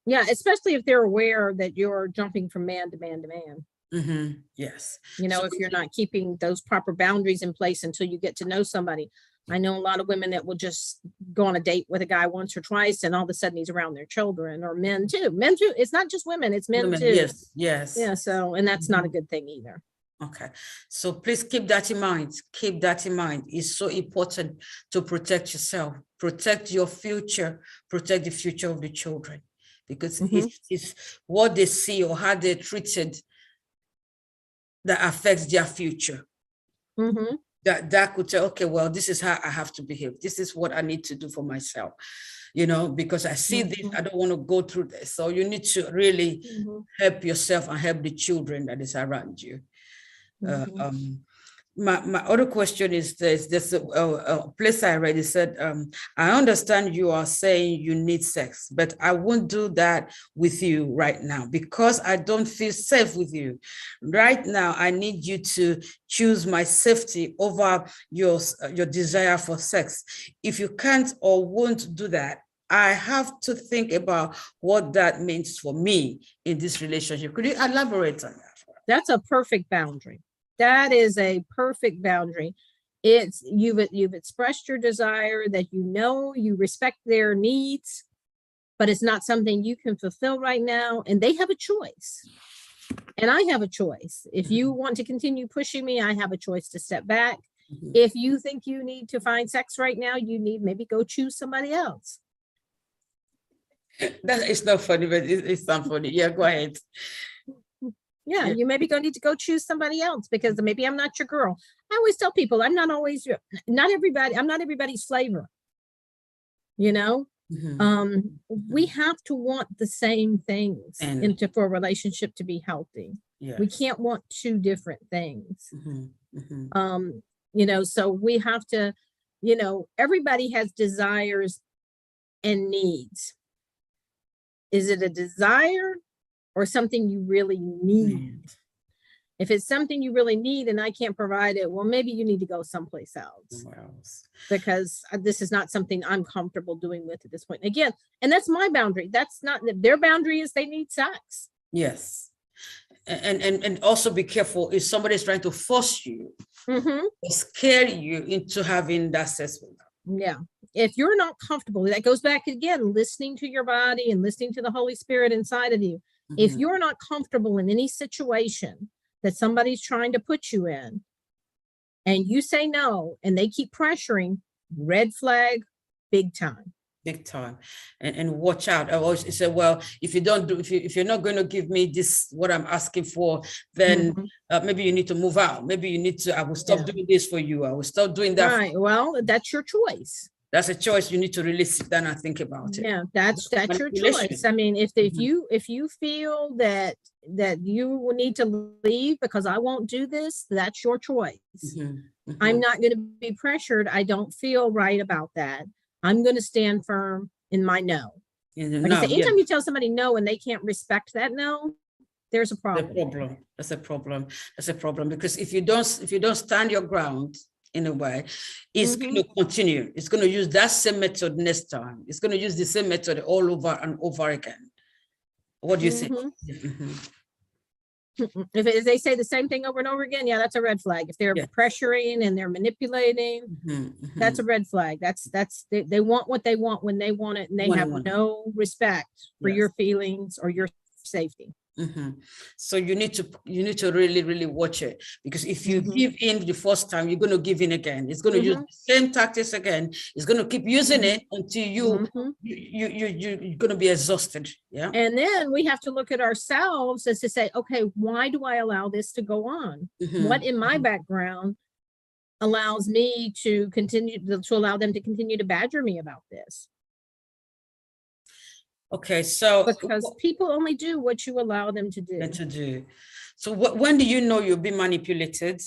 Yeah, especially if they're aware that you're jumping from man to man to man. Yes. If you're not keeping those proper boundaries in place until you get to know somebody. I know a lot of women that will just go on a date with a guy once or twice, and all of a sudden he's around their children, or men too. It's not just women, it's men too. Yes. Yeah. So, and that's not a good thing either. Okay. So please keep that in mind. Keep that in mind. It's so important to protect yourself, protect your future, protect the future of the children, because it's what they see or how they're treated that affects their future. That could say, okay, well, this is how I have to behave. This is what I need to do for myself, because I see this, I don't want to go through this. So you need to really help yourself and help the children that is around you. My other question is this: there's a place I read. It said, I understand you are saying you need sex, but I won't do that with you right now because I don't feel safe with you. Right now, I need you to choose my safety over your desire for sex. If you can't or won't do that, I have to think about what that means for me in this relationship. Could you elaborate on that? That's a perfect boundary. That is a perfect boundary. It's you've expressed your desire, that you respect their needs, but it's not something you can fulfill right now, and they have a choice. And I have a choice. If you want to continue pushing me, I have a choice to step back. If you think you need to find sex right now, you need maybe go choose somebody else. That is not funny, but it's not funny. Yeah, go ahead. Yeah, you maybe gonna need to go choose somebody else because maybe I'm not your girl. I always tell people I'm not everybody's flavor. We have to want the same things for a relationship to be healthy. Yes. We can't want two different things. So we have to, everybody has desires and needs. Is it a desire or something you really need? If it's something you really need and I can't provide it, well, maybe you need to go someplace else. Because this is not something I'm comfortable doing with at this point. Again, and that's my boundary. That's not their boundary. Is they need sex. Yes. And also be careful if somebody's trying to force you or scare you into having that sex with them. Yeah. If you're not comfortable, that goes back again, listening to your body and listening to the Holy Spirit inside of you. If you're not comfortable in any situation that somebody's trying to put you in and you say no and they keep pressuring, red flag, big time. Big time. And watch out. I always say, well, if you're not going to give me this, what I'm asking for, then maybe you need to move out. Maybe I will stop doing this for you. I will stop doing that. Right. Well, that's your choice. That's a choice. You need to really sit down and think about it. Yeah, that's your choice. I mean, if you feel that you need to leave because I won't do this, that's your choice. I'm not going to be pressured. I don't feel right about that. I'm going to stand firm in my no. Like I say, anytime you tell somebody no and they can't respect that no, there's a problem. That's a problem because if you don't stand your ground, in a way, it's going to continue. It's going to use that same method next time. It's going to use the same method all over and over again. What do you think? If they say the same thing over and over again, yeah, that's a red flag. If they're pressuring and they're manipulating, that's a red flag. They want what they want when they want it, and they have no respect for your feelings or your safety. So you need to really, really watch it, because if you give in the first time, you're going to give in again. It's going to use the same tactics again. It's going to keep using it until you're going to be exhausted. Yeah. And then we have to look at ourselves as to say, okay, why do I allow this to go on? What in my background allows me to allow them to continue to badger me about this? Okay, so because people only do what you allow them to do. So when do you know you're being manipulated?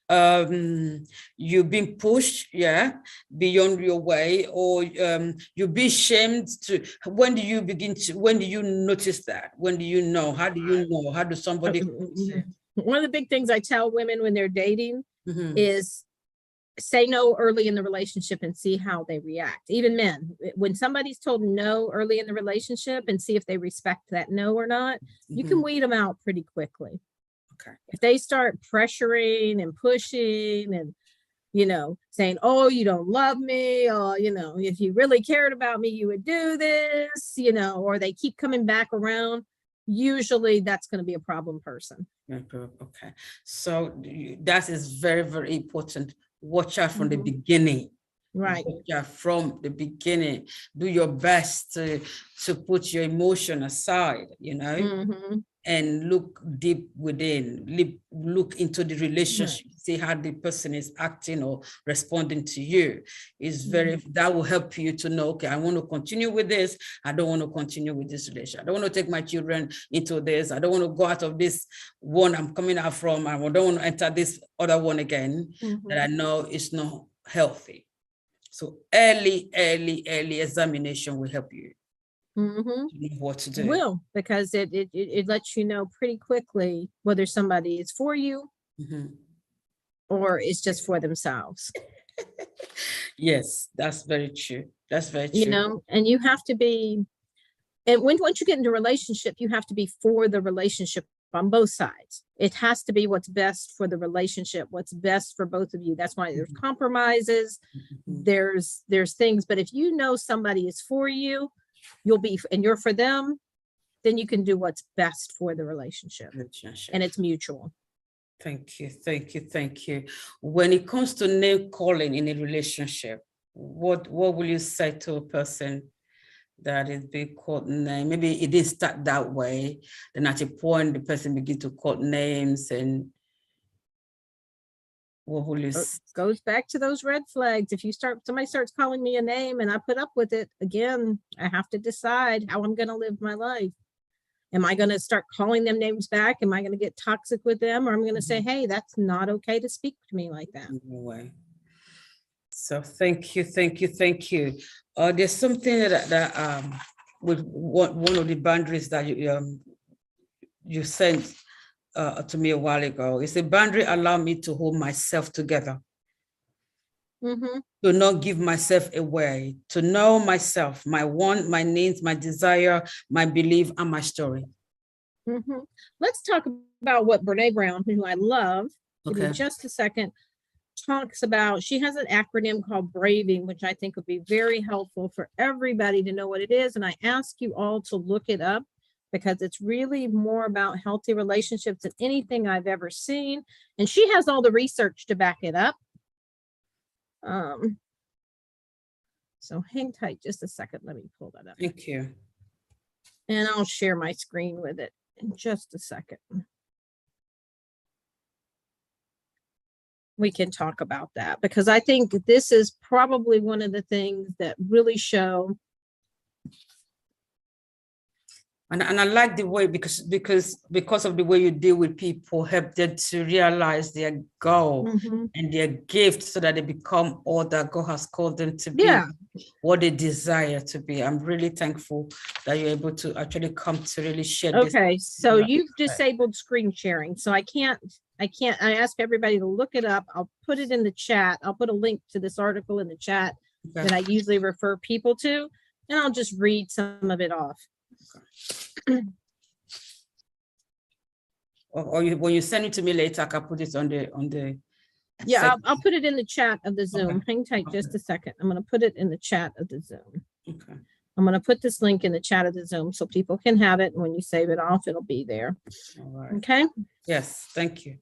You're being pushed, beyond your way, or you'll be shamed to. When do you notice that? When do you know? How do you know? How does somebody? One of the big things I tell women when they're dating is say no early in the relationship and see how they react. Even men, when somebody's told no early in the relationship and see if they respect that no or not, you can weed them out pretty quickly. Okay. If they start pressuring and pushing and, saying, oh, you don't love me, or, if you really cared about me, you would do this, or they keep coming back around, usually that's going to be a problem person. Okay. So that is very, very important. Watch out from the Mhm. beginning. Right. Watch out from the beginning. Do your best to put your emotion aside, Mhm. and look deep within, look into the relationship, see how the person is acting or responding to you. Is very, that will help you to know, okay, I want to continue with this. I don't want to continue with this relationship. I don't want to take my children into this. I don't want to go out of this one I'm coming out from. I don't want to enter this other one again that I know is not healthy. So early examination will help you Mhm. to know what to do. Will, because it lets you know pretty quickly whether somebody is for you or is just for themselves. Yes, that's very true. That's very You true. know, and you have to be, and once you get into a relationship, you have to be for the relationship on both sides. It has to be what's best for the relationship, what's best for both of you. That's why there's compromises, there's things, but if you know somebody is for you, you'll be, and you're for them, then you can do what's best for the relationship, and it's mutual. Thank you, thank you, thank you. When it comes to name calling in a relationship, what will you say to a person that is being called name? Maybe it didn't start that way. Then at a point, the person begin to call names, and what will you say? Goes back to those red flags. If somebody starts calling me a name and I put up with it, again, I have to decide how I'm going to live my life. Am I going to start calling them names back? Am I going to get toxic with them? Or I'm going to say, hey, that's not okay to speak to me like that. No way. So thank you, thank you, thank you. There's something that with one of the boundaries that you sent to me a while ago. It's a boundary allow me to hold myself together. To not give myself away, to know myself, my want, my needs, my desire, my belief, and my story. Let's talk about what Brene Brown, who I love, give me Okay. just a second, talks about. She has an acronym called BRAVING, which I think would be very helpful for everybody to know what it is. And I ask you all to look it up because it's really more about healthy relationships than anything I've ever seen. And she has all the research to back it up. So hang tight just a second. Let me pull that up. Thank you. And I'll share my screen with it in just a second. We can talk about that because I think this is probably one of the things that really show. And I like the way, because of the way you deal with people, help them to realize their goal and their gift so that they become all that God has called them to be, what they desire to be. I'm really thankful that you're able to actually come to really share this. Okay, so you've disabled screen sharing, so I ask everybody to look it up. I'll put it in the chat. I'll put a link to this article in the chat that I usually refer people to, and I'll just read some of it off. Or when you send it to me later, I can put it on the. Yeah, I'll put it in the chat of the Zoom. Hang tight just a second. I'm going to put it in the chat of the Zoom. Okay. I'm going to put this link in the chat of the Zoom so people can have it. And when you save it off, it'll be there. All right. Okay. Yes, thank you.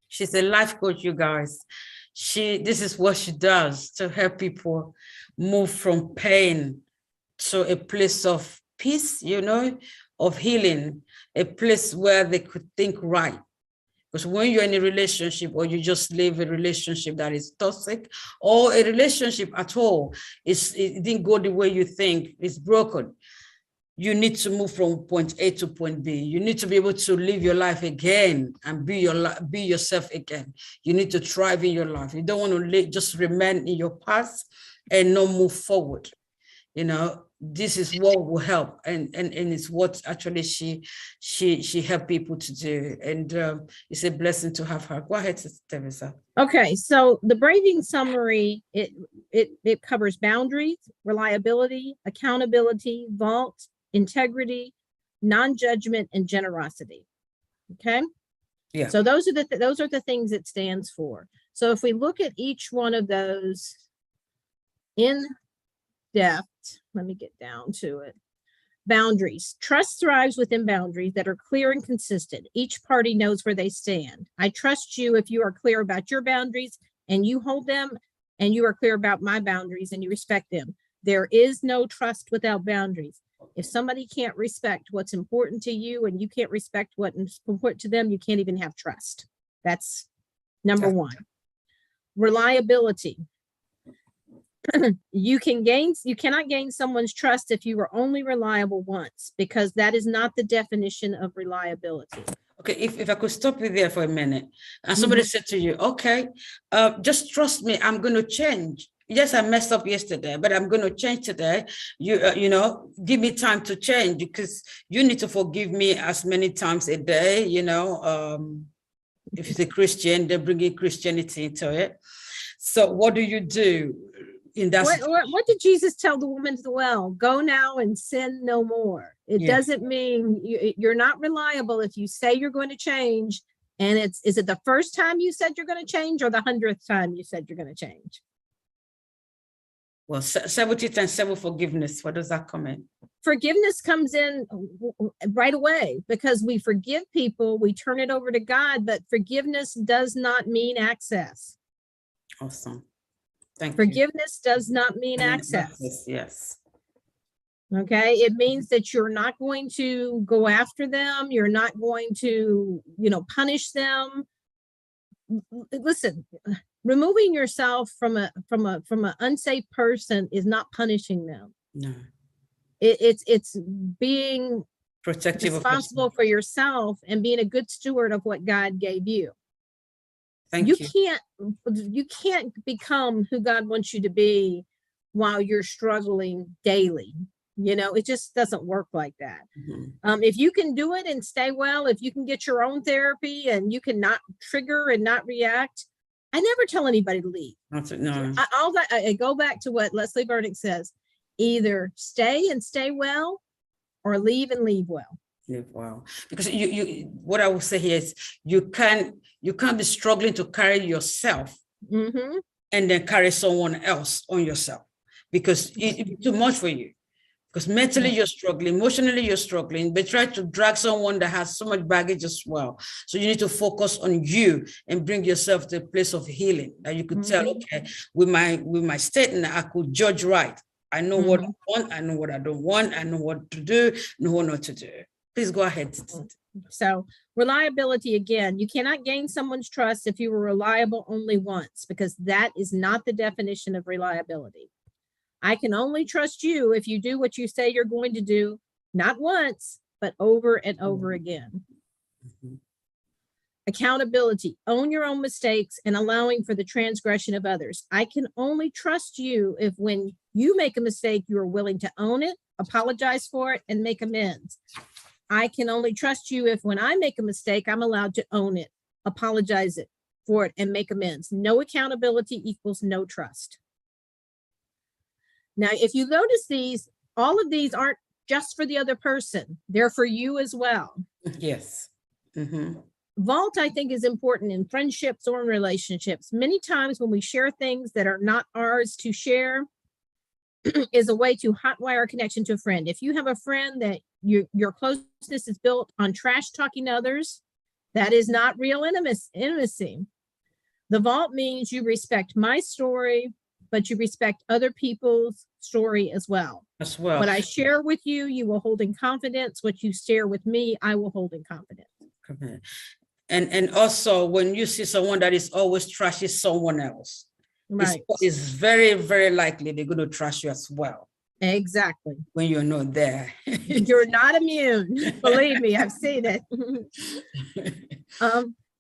She's a life coach, you guys. This is what she does to help people move from pain to a place of peace, of healing, a place where they could think right. Because when you're in a relationship, or you just live a relationship that is toxic, or a relationship at all, it didn't go the way you think, it's broken. You need to move from point A to point B. You need to be able to live your life again and be yourself again. You need to thrive in your life. You don't want to just remain in your past and not move forward. This is what will help, and it's what actually she helped people to do, and it's a blessing to have her. Go ahead, Sister Theresa. Okay, so the BRAVING summary, it covers boundaries, reliability, accountability, vault, integrity, non-judgment, and generosity. Okay. Yeah. So those are the things it stands for. So if we look at each one of those in depth. Let me get down to it. Boundaries. Trust thrives within boundaries that are clear and consistent. Each party knows where they stand. I trust you if you are clear about your boundaries and you hold them, and you are clear about my boundaries and you respect them. There is no trust without boundaries. If somebody can't respect what's important to you and you can't respect what's important to them, you can't even have trust. That's number one. Reliability. You cannot gain someone's trust if you are only reliable once, because that is not the definition of reliability. Okay, if I could stop you there for a minute, and somebody said to you, okay, just trust me, I'm going to change. Yes, I messed up yesterday, but I'm going to change today. You know, give me time to change, because you need to forgive me as many times a day. You know, if it's a Christian, they bring in Christianity into it. So what do you do in that situation? What did Jesus tell the woman at the well? Go now and sin no more. It doesn't mean you're not reliable if you say you're going to change. And is it the first time you said you're going to change, or the 100th time you said you're going to change? Well, 70 times 7 forgiveness. What does that come in? Forgiveness comes in right away, because we forgive people, we turn it over to God, but forgiveness does not mean access. Awesome. Thank you. Forgiveness does not mean access. Yes. Okay. It means that you're not going to go after them. You're not going to, punish them. Listen, removing yourself from an unsafe person is not punishing them. No. It's being protective, responsible for yourself and being a good steward of what God gave you. You can't become who God wants you to be while you're struggling daily. It just doesn't work like that. If you can do it and stay well, if you can get your own therapy and you can not trigger and not react, I never tell anybody to leave. No. I go back to what Leslie Burdick says: either stay and stay well, or leave and leave well. Wow. Because what I will say here is you can't be struggling to carry yourself and then carry someone else on yourself, because it's too much for you. Because mentally you're struggling, emotionally you're struggling, but try to drag someone that has so much baggage as well. So you need to focus on you and bring yourself to a place of healing that you could tell, okay, with my statement, I could judge right. I know what I want, I know what I don't want, I know what to do, know what not to do. Please go ahead. So reliability, again, you cannot gain someone's trust if you were reliable only once, because that is not the definition of reliability. I can only trust you if you do what you say you're going to do, not once, but over and over again. Accountability, own your own mistakes and allowing for the transgression of others. I can only trust you if when you make a mistake, you are willing to own it, apologize for it, and make amends. I can only trust you if when I make a mistake, I'm allowed to own it, apologize for it, and make amends. No accountability equals no trust. Now, if you notice all of these aren't just for the other person. They're for you as well. Yes. Vault, I think, is important in friendships or in relationships. Many times when we share things that are not ours to share is a way to hotwire a connection to a friend. If you have a friend that your closeness is built on trash talking others, that is not real intimacy. The vault means you respect my story, but you respect other people's story as well. What I share with you, you will hold in confidence. What you share with me, I will hold in confidence. And also, when you see someone that is always trashing someone else, right, it's very, very likely they're going to trash you as well. Exactly. When you're not there. You're not immune. Believe me, I've seen it.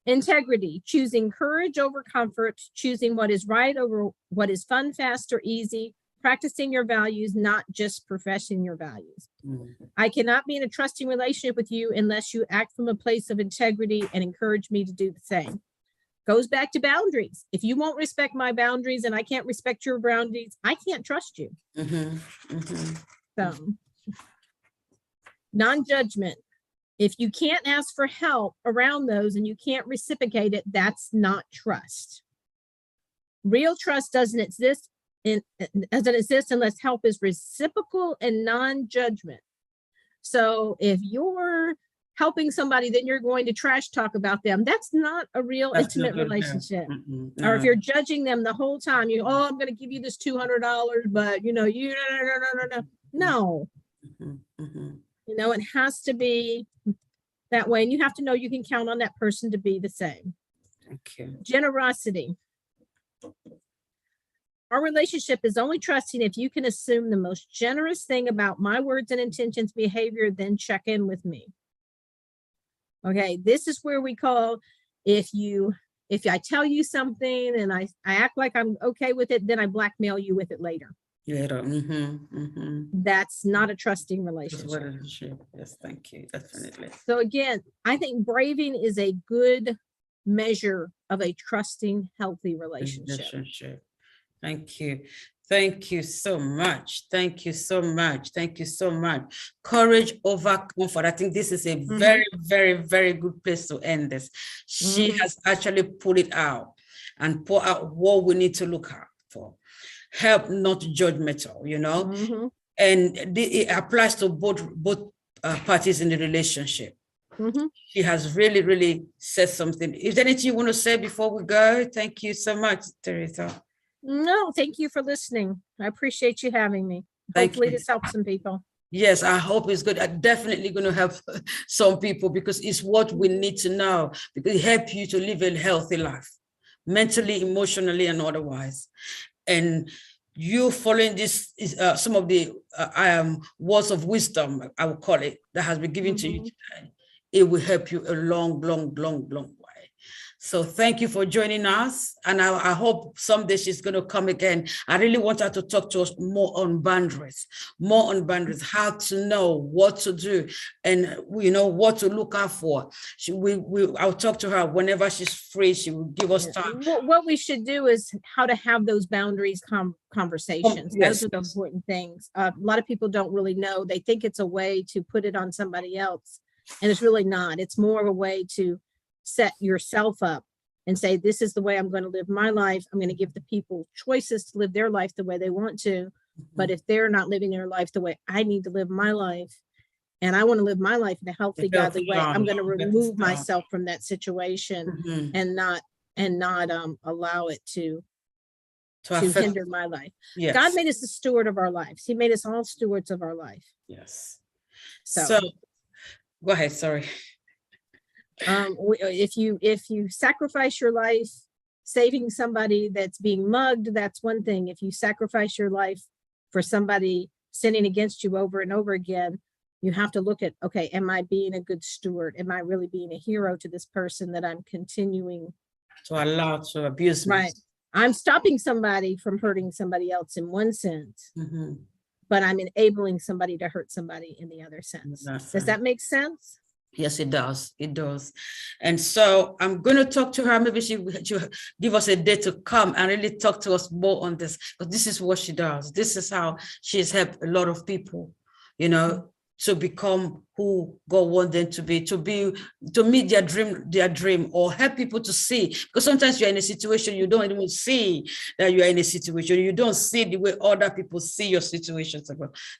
Integrity, choosing courage over comfort, choosing what is right over what is fun, fast, or easy, practicing your values, not just professing your values. I cannot be in a trusting relationship with you unless you act from a place of integrity and encourage me to do the same. Goes back to boundaries. If you won't respect my boundaries and I can't respect your boundaries, I can't trust you. So, non-judgment. If you can't ask for help around those and you can't reciprocate it, that's not trust. Real trust doesn't exist doesn't exist unless help is reciprocal and non-judgment. So if you're helping somebody, then you're going to trash talk about them. That's not a real intimate relationship. Or if you're judging them the whole time, I'm going to give you this $200, but you no. It has to be that way. And you have to know you can count on that person to be the same. Thank you. Generosity. Our relationship is only trusting if you can assume the most generous thing about my words and intentions, behavior, then check in with me. Okay, this is where we call, if I tell you something and I act like I'm okay with it, then I blackmail you with it later. That's not a trusting relationship. Yes, thank you. Definitely. So again, I think braving is a good measure of a trusting, healthy relationship. Thank you. Thank you so much. Thank you so much. Thank you so much. Courage over comfort. I think this is a very, very, very good place to end this. She has actually put it out and put out what we need to look out for. Help, not judgmental, and it applies to both parties in the relationship. She has really, really said something. Is there anything you want to say before we go? Thank you so much, Theresa. No, thank you for listening. I appreciate you having me. Hopefully this helps some people. Yes, I hope it's good. I'm definitely going to help some people because it's what we need to know, because it helps you to live a healthy life, mentally, emotionally, and otherwise. And you following this is some of the words of wisdom, I would call it, that has been given to you today. It will help you a long, long, long, long way. So thank you for joining us. And I hope someday she's going to come again. I really want her to talk to us more on boundaries, how to know what to do and, what to look out for. I'll talk to her whenever she's free. She will give us time. What we should do is how to have those boundaries conversations. Yes. Those are the important things. A lot of people don't really know. They think it's a way to put it on somebody else. And it's really not. It's more of a way to set yourself up and say, this is the way I'm going to live my life. I'm going to give the people choices to live their life the way they want to. But if they're not living their life the way I need to live my life, and I want to live my life in a healthy, godly way, I'm going to remove myself from that situation and not allow it to hinder my life. Yes. God made us the steward of our lives. He made us all stewards of our life. Yes. So go ahead. Sorry. If you sacrifice your life saving somebody that's being mugged, that's one thing. If you sacrifice your life for somebody sinning against you over and over again, you have to look at, okay, am I being a good steward? Am I really being a hero to this person that I'm continuing to allow to abuse me? Right. I'm stopping somebody from hurting somebody else in one sense, but I'm enabling somebody to hurt somebody in the other sense. Does that make sense? Yes, it does. It does. And so I'm going to talk to her. Maybe she'll give us a day to come and really talk to us more on this, because this is what she does. This is how she has helped a lot of people, to become who God wants them to be, to meet their dream, or help people to see. Because sometimes you're in a situation, you don't even see that you are in a situation. You don't see the way other people see your situations.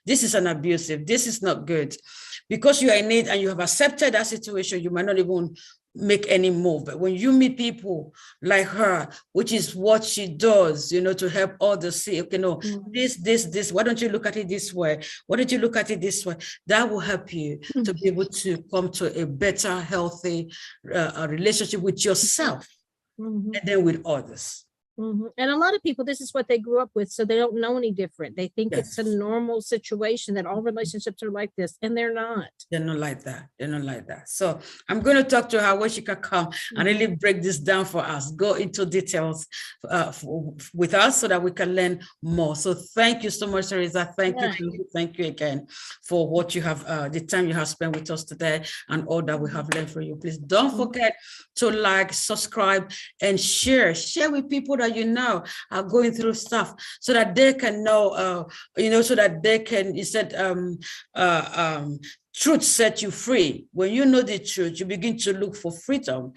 This is an abusive. This is not good. Because you are in it and you have accepted that situation, you might not even make any move. But when you meet people like her, which is what she does, to help others see, okay, no, this, why don't you look at it this way? Why don't you look at it this way? That will help you to be able to come to a better, healthy relationship with yourself and then with others. And a lot of people, this is what they grew up with, so they don't know any different. They think it's a normal situation, that all relationships are like this, and they're not. They're not like that. They're not like that. So I'm going to talk to her when she can come and really break this down for us, go into details with us so that we can learn more. So thank you so much, Theresa. Thank you again for what you have, the time you have spent with us today and all that we have learned from you. Please don't forget to like, subscribe, and share with people that are going through stuff, so that they can know, so that they can, instead, truth set you free. When you know the truth, you begin to look for freedom,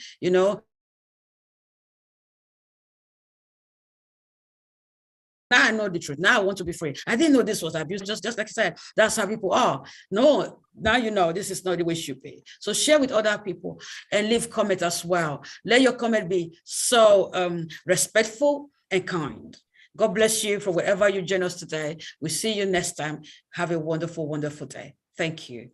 Now I know the truth. Now I want to be free. I didn't know this was abuse. Just like I said, that's how people are. No, now you know this is not the way it should be. So share with other people and leave comment as well. Let your comment be so respectful and kind. God bless you for whatever you join us today. We'll see you next time. Have a wonderful, wonderful day. Thank you.